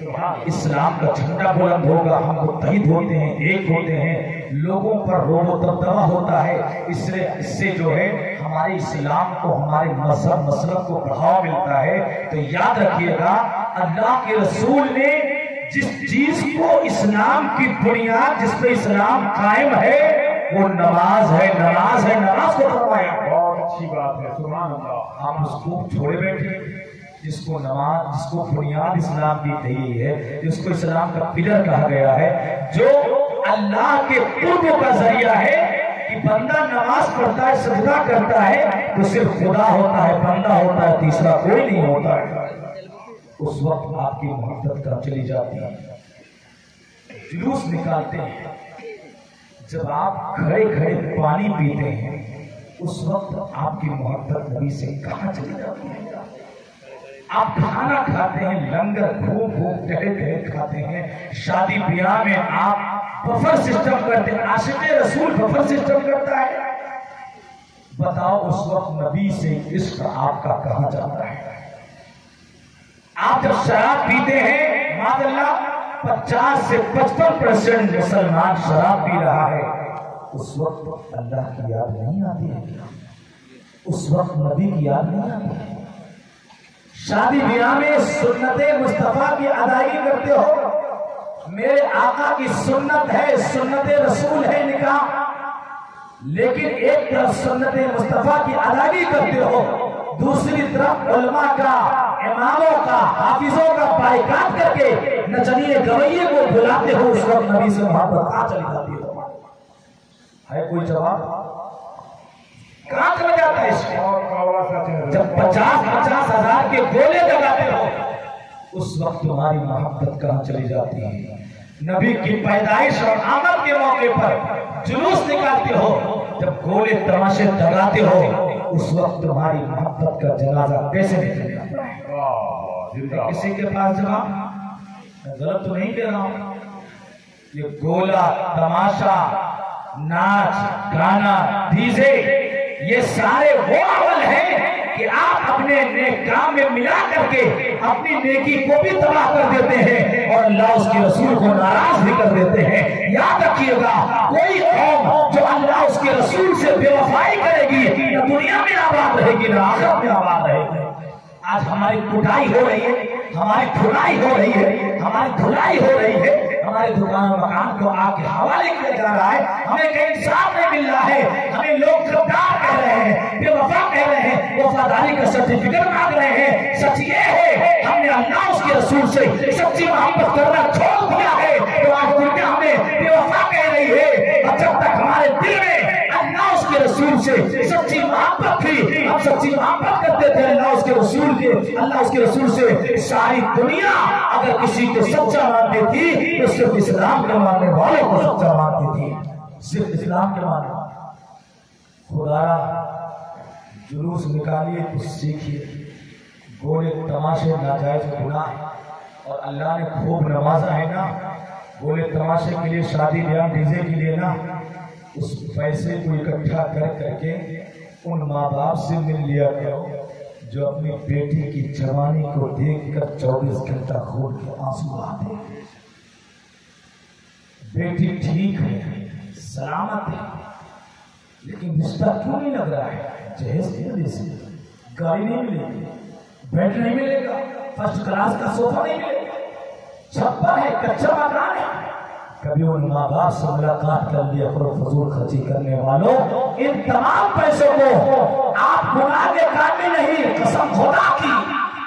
اسلام کا جھنڈا بلند ہوگا، ہم متحد ہوتے ہیں، ایک ہوتے ہیں، لوگوں پر روب و دبدبہ ہوتا ہے، اس سے جو ہے ہمارے اسلام کو، ہمارے مذہب مسلک کو بڑھاوا ملتا ہے۔ تو یاد رکھیے گا، اللہ کے رسول نے جس چیز کو اسلام کی بنیاد، جس پہ اسلام قائم ہے، وہ نماز ہے، نماز ہے، نماز کو فرمایا۔ بہت اچھی بات ہے، سبحان اللہ۔ آپ اس کو چھوڑے بیٹھے، جس کو نماز، جس کو بنیاد اسلام کی کہی ہے، جس کو اسلام کا پلر کہا گیا ہے، جو اللہ کے قرب کا ذریعہ ہے کہ بندہ نماز پڑھتا ہے، سجدہ کرتا ہے تو صرف خدا ہوتا ہے، بندہ ہوتا ہے، تیسرا کوئی نہیں ہوتا ہے۔ اس وقت آپ کی محبت کہاں چلی جاتی ہے؟ جلوس نکالتے ہیں، جب آپ کھڑے کھڑے پانی پیتے ہیں، اس وقت آپ کی محبت نبی سے کہاں چلی جاتی ہے؟ آپ کھانا کھاتے ہیں، لنگر گھوم گھوم ٹہلے ٹہلے کھاتے ہیں، شادی بیاہ میں آپ بفر سسٹم کرتے ہیں، عاشق رسول بفر سسٹم کرتا ہے۔ بتاؤ اس وقت نبی سے عشق آپ کا کہاں جاتا ہے؟ آپ جب شراب پیتے ہیں، معاذ اللہ 50 سے 55% مسلمان شراب پی رہا ہے، اس وقت اللہ کی یاد نہیں آتی ہے؟ اس وقت نبی کی یاد نہیں آتی ہے؟ شادی بیاہ میں سنت مصطفیٰ کی ادائیگی کرتے ہو، میرے آقا کی سنت ہے، سنت رسول ہے نکاح، لیکن ایک طرف سنت مصطفیٰ کی ادائیگی کرتے ہو، دوسری طرف علماء کا، اماموں کا، حافظوں کا بائیکاٹ کر کے نچنیے گویے کو بلاتے ہو، اس وقت نبی سے محبت کہاں چلی جاتی ہے کوئی جواب؟ کہاں چلا جاتا ہے اس میں؟ جب 50 ہزار کے گولے لگاتے ہو، اس وقت تمہاری محبت کہاں چلی جاتی ہے؟ نبی کی پیدائش اور آمد کے موقع پر جلوس نکالتے ہو، جب گولے تماشے لگاتے ہو، اس وقت تمہاری محبت کا جنازہ کیسے نکل جاتا ہے؟ کسی کے پاس جواب؟ میں غلط تو نہیں کہہ رہا ہوں؟ یہ گولا، تماشا، ناچ، گانا، ڈیزے، یہ سارے وہ عمل ہیں کہ آپ اپنے نیک کام میں ملا کر کے اپنی نیکی کو بھی تباہ کر دیتے ہیں اور اللہ اس کے رسول کو ناراض بھی کر دیتے ہیں۔ یاد رکھیے گا، کوئی قوم جو اللہ اس کے رسول سے بے وفائی کرے گی، نہ دنیا میں آباد رہے گی، نہ آخرت میں آباد رہے گی۔ آج ہماری کٹائی ہو رہی ہے، ہماری کھلائی ہو رہی ہے، ہماری دھلائی ہو رہی ہے، ہمارے دکان و مکان کو آگ کے حوالے کیا جا رہا ہے، ہمیں کہیں انصاف نہیں مل رہا ہے، ہمیں لوگ غدار کہہ رہے ہیں، بے وفا کہہ رہے ہیں، وفاداری کا سرٹیفکیٹ مانگ رہے ہیں۔ سچ یہ ہے، ہم نے اللہ اس کے رسول سے سچی محبت کرنا چھوڑ دیا ہے، تو آج دنیا ہمیں بے وفا کہہ رہی ہے، اور جب تک ہمارے دل میں اللہ اس کے رسول سے سچی محبت تھی، ہم سچی محبت کرتے تھے اللہ اس کے رسول کے، اللہ اس کے رسول سے، ساری دنیا اگر کسی کو سچا مانتی تھی تو صرف اسلام کے ماننے والوں کو سچا مانتی تھی، صرف اسلام کے ماننے والے۔ خدا جلوس نکالیے تو سیکھیے، گولے تماشے ناجائز گناہ، اور اللہ نے خوب نوازا ہے نا گولے تماشے کے لیے، شادی بیاہ ڈیزے کے لیے نا، اس پیسے کو اکٹھا کر کے ان ماں باپ سے مل لیا کرو جو اپنی بیٹی کی جوانی کو دیکھ کر 24 گھنٹہ خون کے آنسو بہاتے ہیں۔ بیٹی ٹھیک ہے، سلامت ہے، لیکن رشتہ کیوں نہیں لگ رہا ہے؟ جہیز کی وجہ سے گاڑی نہیں ملے گی، بیڈ نہیں ملے گا، فرسٹ کلاس کا صوفہ نہیں ملے گا، چھپر ہے، کچا مکان ہے۔ کبھی ان ماں باپ سے ملاقات کر لیا کرو، فضول خرچی کرنے والوں، ان تمام پیسوں کو آپ گناہ کے کام میں نہیں، قسم خدا کی،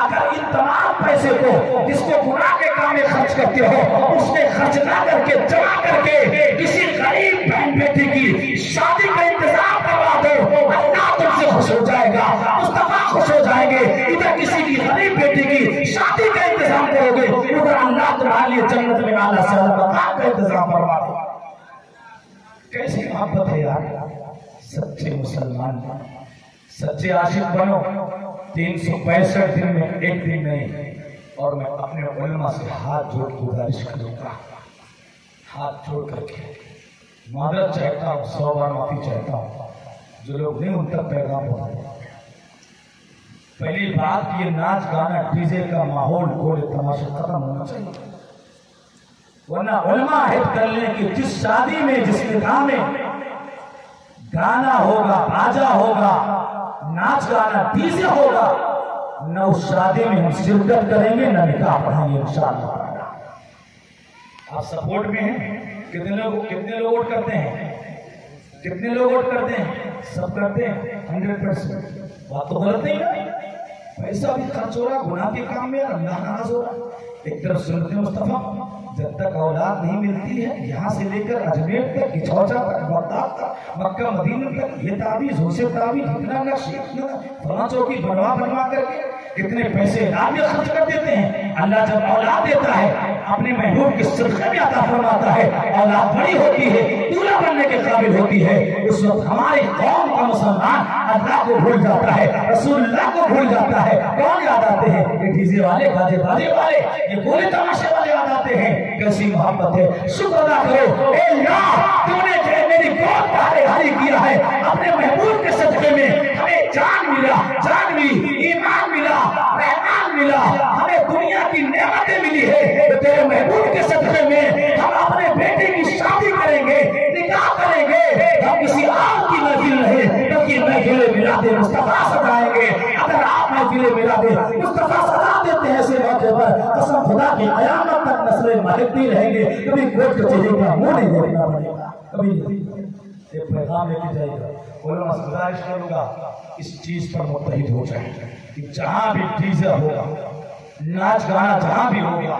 اگر ان تمام پیسے کو جس کو گناہ کے کام میں خرچ کرتے ہو، اس میں خرچ نہ کر کے جمع کر کے کسی غریب بہن بیٹی کی شادی کا انتظام کروا دو، اللہ تم سے خوش ہو جائے گا، مصطفیٰ خوش ہو جائیں گے۔ ادھر کسی کی غریب بیٹی کی شادی کا انتظام کرو گے، ادھر اللہ تمہارے لیے جنت میں اعلیٰ سے اعلیٰ مقام کا انتظام کروا دے۔ کیسی محبت ہے یار! سچے مسلمان بنو، سچے عاشق بنو۔ 365 دن میں ایک دن نہیں، اور میں اپنے علماء سے ہاتھ جوڑ کے گزارش کروں گا، ہاتھ جوڑ کر کے معذرت چاہتا ہوں، 100 بار معافی چاہتا ہوں، جو لوگ نہیں ان تک پیغام پہنچاتے، پہلی بات یہ ناچ گانا ڈیجے کا ماحول گولے تماشے ختم ہونا چاہیے، ورنہ علماء عہد کر لیں کہ جس شادی میں جس نکاح میں گانا ہوگا، باجا ہوگا، ناچ گانا ڈیجے ہوگا، نہ اس شادی میں ہم شرکت کریں گے نہ نکاح پڑھیں گے انشاءاللہ۔ آپ سپورٹ میں ہیں؟ کتنے لوگ ووٹ کرتے ہیں؟ کتنے لوگ ووٹ کرتے ہیں؟ سب کرتے ہیں 100%۔ بات تو غلط نہیں نا، پیسہ بھی خرچ ہو رہا، گناہ کے کام میں اللہ ناراض ہو رہا۔ ایک طرف سنت مصطفیٰ، جب تک اولاد نہیں ملتی ہے یہاں سے لے کر اجمیر تک، کچھوچا تک، بغداد تک، مکہ مدینہ تک، یہ تعویذ اسے تعویذ، اتنا نقش فلاں چوکی بنوا کر کے کتنے پیسے علاج میں خرچ کر دیتے ہیں۔ اللہ جب اولاد دیتا ہے اپنے محبوب کے صدقے میں عطا فرماتا ہے، اولاد بڑی ہوتی ہے، دولہا بننے کے قابل ہوتی ہے، اس وقت ہمارے قوم کا مسلمان اللہ کو بھول جاتا ہے، رسول اللہ کو بھول جاتا ہے۔ کون یاد آتے ہیں؟ یہ ڈیجے والے، گاجے بازے والے، یہ گولے تماشے والے یاد آتے ہیں۔ کیسی محبت ہے! شکر ادا کرو، اے اللہ تو نے جو میری قوم کا رہائی کیا ہے، اپنے محبوب کے صدقے میں ہمیں جان ملا، جان ملی، ایمان ملا، رحمان ملا، ہمیں دنیا کی نعمتیں ملی ہے۔ تو تیرے محبوب کے صدقے میں ہم اپنے بیٹے کی شادی کریں گے، نکاح کریں گے، ہم کسی عام کی محفل نہیں بلکہ محفل میلاد مصطفیٰ سجائیں گے۔ اگر آپ محفل میلاد مصطفیٰ سجا دیتے ہیں ایسے موقع پر، قسم خدا کی قیامت تک نسل مالک نہیں رہیں گے، کبھی کوٹ کے چہرے کا منہ نہیں دیکھنا پڑے گا، کبھی نہیں۔ ایک پیغام لے کے جائے گا، علماء سے گزارش کروں گا اس چیز پر متحد ہو جائے کہ جہاں بھی ڈیجے ہوگا، ناچ گانا جہاں بھی ہوگا،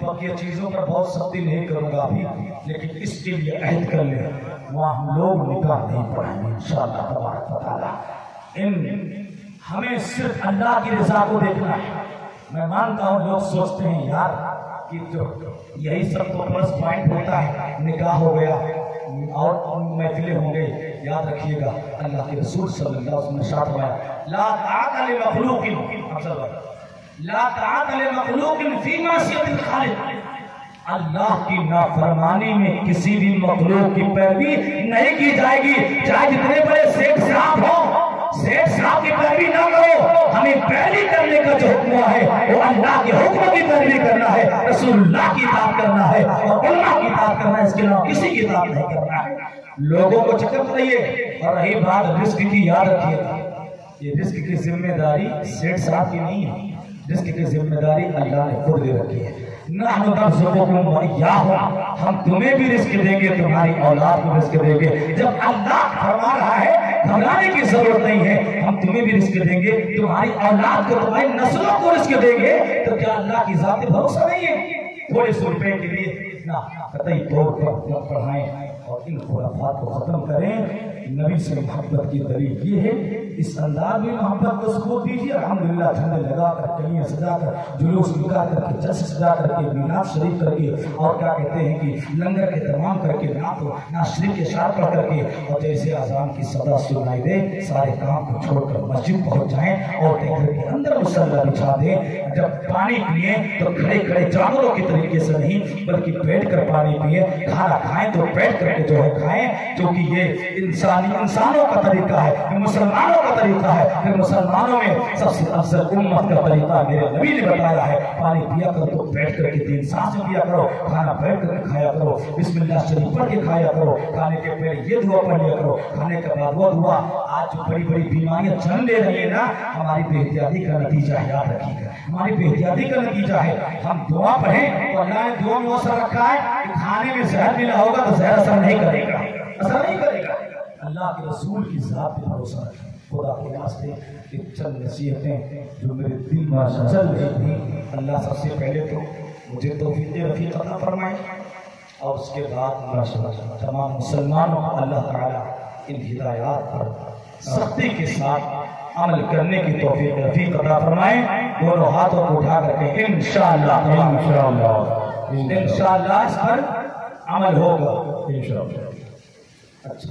باقی چیزوں پر بہت سختی نہیں کروں گا ابھی، لیکن اس کے لیے عہد کر لیں وہاں ہم لوگ نکاح نہیں پڑھیں گے انشاءاللہ تبارک و تعالیٰ۔ ہمیں صرف اللہ کی رضا کو دیکھنا ہے۔ میں مانتا ہوں لوگ سوچتے ہیں یار کہ جو یہی سب تو پلس پوائنٹ ہوتا ہے، نکاح ہو گیا اور محفلیں ہوں گے۔ یاد رکھیے گا اللہ کے رسول صلی اللہ علیہ وسلم نے ارشاد فرمایا، لا طاعت لمخلوق، لا طاعت لمخلوق فی معصیۃ الخالق، اللہ کی نافرمانی میں کسی بھی مخلوق کی پیروی نہیں کی جائے گی، چاہے جتنے بڑے سیٹ صاحب ہوں، سیٹ صاحب کی پیروی نہ کرو۔ ہمیں پیروی کرنے کا جو حکم ہے وہ اللہ کے حکم کی پیروی کرنا ہے، رسول اللہ کی اطاعت کرنا ہے اور علماء کی اطاعت کرنا ہے، اس کے علاوہ کسی کی اطاعت نہیں کرنا ہے۔ لوگوں کو چکر رہیے۔ اور رہی بات رزق کی، یاد رکھیے گا یہ رزق کی ذمہ داری سیٹ صاحب کی نہیں ہے، رزق کی ذمہ داری اللہ نے خود دے رکھی ہے۔ نحن نرزقکم وإیاہم، ہم تمہیں بھی رزق دیں گے، تمہاری اولاد کو رزق دیں گے۔ جب اللہ فرما رہا ہے گھبرانے کی ضرورت نہیں ہے، ہم تمہیں بھی رزق دیں گے، تمہاری اولاد کو، تمہاری نسلوں کو رزق دیں گے، تو کیا اللہ کی ذات پہ بھروسہ نہیں ہے؟ تھوڑے سو روپے کے لیے اتنا قطعی طور پر پڑھائیں اور ان خرافات کو ختم کریں۔ نبی سے محبت کی دلیل یہ ہے، اس انداز میں محبت کو ثبوت دیجیے۔ الحمدللہ جھنڈے لگا کر، کلیاں سجا کر، جلوس نکال کر کے، جلسے سجا کر کے، میلاد شریف کر کے، اور کیا کہتے ہیں کہ لنگر کے تمام کر کے، نعت شریف کے اشعار پڑھ کر کے، اور جیسے اذان کی صدا سنائی دے سارے کام کو چھوڑ کر مسجد پہنچ جائیں اور گھر کے اندر مصلی بچھا دیں۔ جب پانی پئیں تو کھڑے کھڑے جانوروں کی طریقے سے نہیں بلکہ بیٹھ کر پانی پئیں، کھانا کھائیں تو بیٹھ کر کے جو ہے کھائیں، کیونکہ یہ انسانوں کا طریقہ ہے، یہ مسلمانوں کا طریقہ ہے۔ پھر مسلمانوں میں سب سے افضل امت کا طریقہ میرے نبی نے بتایا ہے، پانی پیا کرو تو بیٹھ کر کے تین سانس میں پیا کرو، کھانا بیٹھ کر کے کھایا کرو، بسم اللہ شریف پڑھ کے کھایا کرو، کھانے کے پہلے یہ دعا پڑھ لیا کرو، کھانے کے بعد وہ دعا۔ آج جو بڑی بڑی بیماریاں جنم لے رہی ہیں نا، ہماری بے احتیاطی کا نتیجہ ہے، یاد رکھیے گا ہماری بے احتیاطی کا نتیجہ ہے۔ ہم دعا پڑھیں تو اللہ نے دعا میں اثر رکھا ہے کہ کھانے میں زہر ملا ہوگا تو زہر اثر نہیں کرے گا، اثر نہیں کرے گا۔ اللہ کے رسول کی ذات پہ بھروسہ رکھیں۔ خدا کے واسطے کہ چند نصیحتیں جو میرے دل میں چل رہی تھی، اللہ سب سے پہلے تو مجھے توفیق رفیق عطا فرمائے، اور اس کے بعد تمام مسلمانوں کو اللہ تعالیٰ ان ہدایات پر سختی کے ساتھ عمل کرنے کی توفیق رفیق عطا فرمائے۔ دونوں ہاتھوں کو اٹھا کر کے انشاءاللہ اس پر عمل ہوگا انشاءاللہ۔ اچھا